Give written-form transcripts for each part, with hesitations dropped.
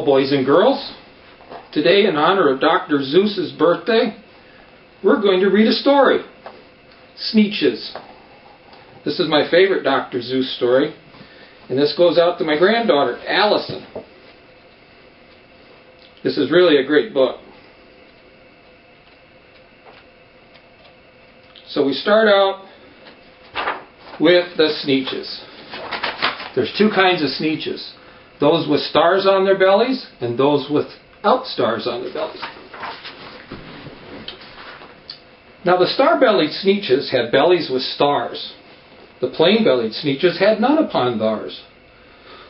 Hello, boys and girls. Today, in honor of Dr. Seuss's birthday, we're going to read a story, Sneetches. This is my favorite Dr. Seuss story, and this goes out to my granddaughter, Allison. This is really a great book. So we start out with the Sneetches. There's two kinds of Sneetches. Those with stars on their bellies and those without stars on their bellies. Now the star-bellied Sneetches had bellies with stars. The plain-bellied Sneetches had none upon theirs.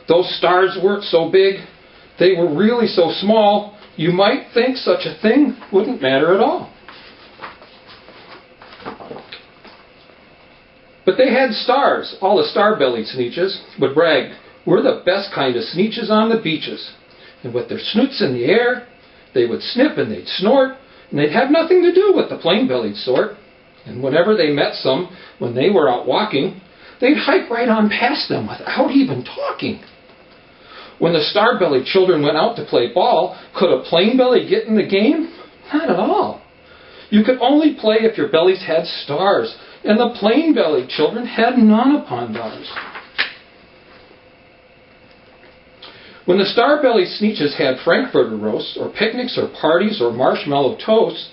Those stars weren't so big, they were really so small, you might think such a thing wouldn't matter at all. But they had stars. All the star-bellied Sneetches would brag, "We're the best kind of Sneetches on the beaches." And with their snoots in the air, they would snip and they'd snort, and they'd have nothing to do with the plain-bellied sort. And whenever they met some, when they were out walking, they'd hike right on past them without even talking. When the star-bellied children went out to play ball, could a plain belly get in the game? Not at all. You could only play if your bellies had stars, and the plain-bellied children had none upon theirs. When the star-bellied Sneetches had Frankfurter roasts, or picnics, or parties, or marshmallow toasts,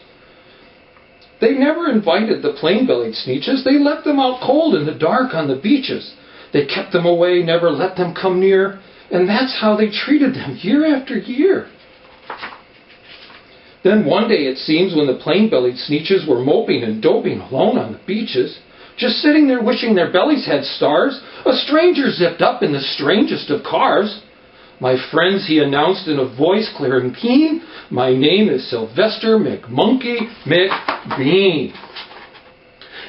they never invited the plain-bellied Sneetches. They let them out cold in the dark on the beaches. They kept them away, never let them come near, and that's how they treated them year after year. Then one day, it seems, when the plain-bellied Sneetches were moping and doping alone on the beaches, just sitting there wishing their bellies had stars, a stranger zipped up in the strangest of cars. "My friends," he announced in a voice clear and keen, "my name is Sylvester McMonkey McBean.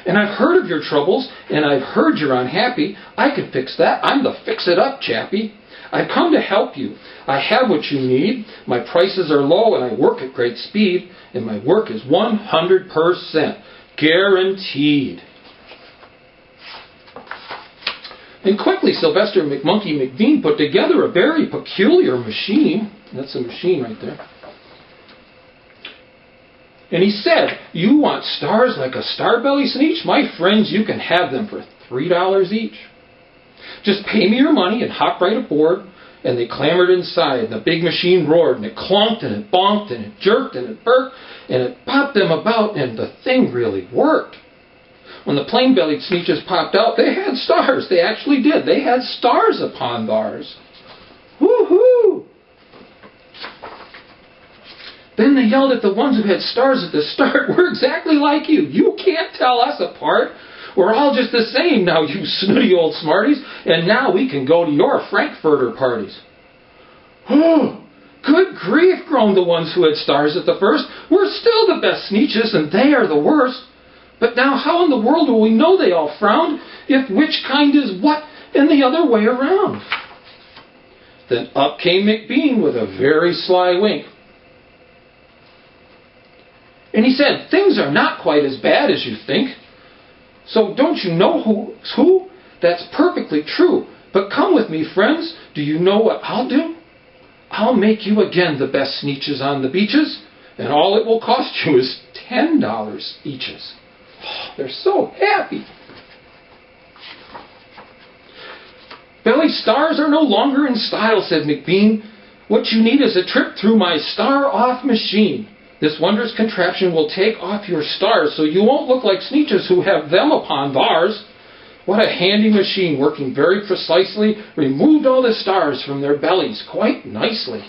And I've heard of your troubles, and I've heard you're unhappy. I can fix that. I'm the fix-it-up chappie. I've come to help you. I have what you need. My prices are low, and I work at great speed, and my work is 100% guaranteed." And quickly, Sylvester McMonkey McBean put together a very peculiar machine. That's a machine right there. And he said, "You want stars like a star-belly Sneetch? My friends, you can have them for $3 each. Just pay me your money and hop right aboard." And they clambered inside, and the big machine roared, and it clunked, and it bonked, and it jerked, and it burked, and it popped them about, and the thing really worked. When the plain-bellied Sneetches popped out, they had stars. They actually did. They had stars upon theirs. Woo-hoo! Then they yelled at the ones who had stars at the start, "We're exactly like you. You can't tell us apart. We're all just the same now, you snooty old smarties, and now we can go to your Frankfurter parties." "Oh, good grief," groaned the ones who had stars at the first. "We're still the best Sneetches, and they are the worst. But now how in the world will we know?" they all frowned, "if which kind is what and the other way around?" Then up came McBean with a very sly wink. And he said, "Things are not quite as bad as you think. So don't you know who's who? That's perfectly true. But come with me, friends. Do you know what I'll do? I'll make you again the best Sneetches on the beaches, and all it will cost you is $10 eaches." Oh, they're so happy. "Belly stars are no longer in style," said McBean. "What you need is a trip through my star-off machine. This wondrous contraption will take off your stars so you won't look like Sneetches who have them upon theirs." What a handy machine, working very precisely, removed all the stars from their bellies quite nicely.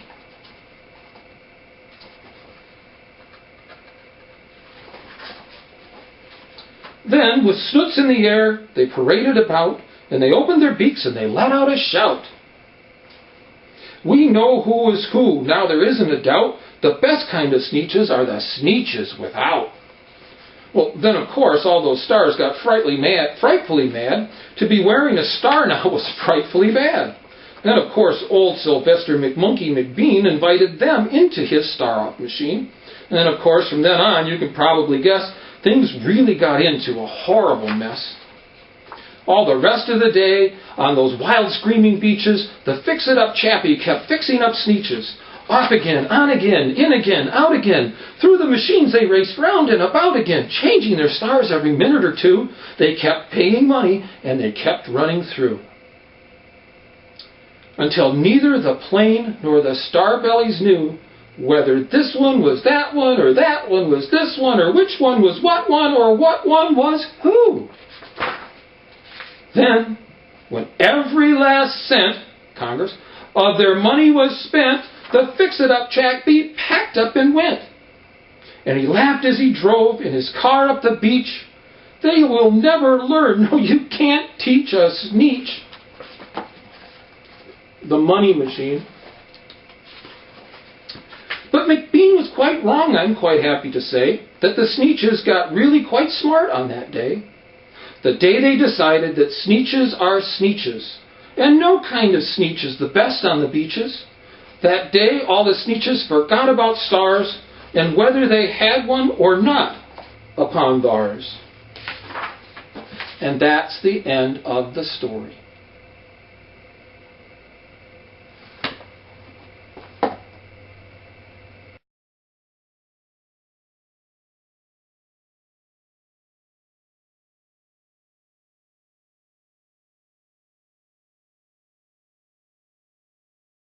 Then, with snoots in the air, they paraded about, and they opened their beaks and they let out a shout. "We know who is who, now there isn't a doubt. The best kind of Sneetches are the Sneetches without." Well, then, of course, all those stars got frightfully mad. To be wearing a star now was frightfully bad. Then, of course, old Sylvester McMonkey McBean invited them into his star-off machine. And then, of course, from then on, you can probably guess, things really got into a horrible mess. All the rest of the day, on those wild screaming beaches, the fix-it-up chappie kept fixing up Sneetches. Off again, on again, in again, out again. Through the machines they raced round and about again, changing their stars every minute or two. They kept paying money, and they kept running through. Until neither the plane nor the star bellies knew whether this one was that one, or that one was this one, or which one was what one, or what one was who. Then, when every last cent, Congress, of their money was spent, the fix-it-up Jack Beat packed up and went. And he laughed as he drove in his car up the beach. They will never learn, no, you can't teach a Sneetch. The money machine. But McBean was quite wrong, I'm quite happy to say, that the Sneetches got really quite smart on that day. The day they decided that Sneetches are Sneetches, and no kind of Sneetch is the best on the beaches. That day all the Sneetches forgot about stars, and whether they had one or not upon theirs. And that's the end of the story.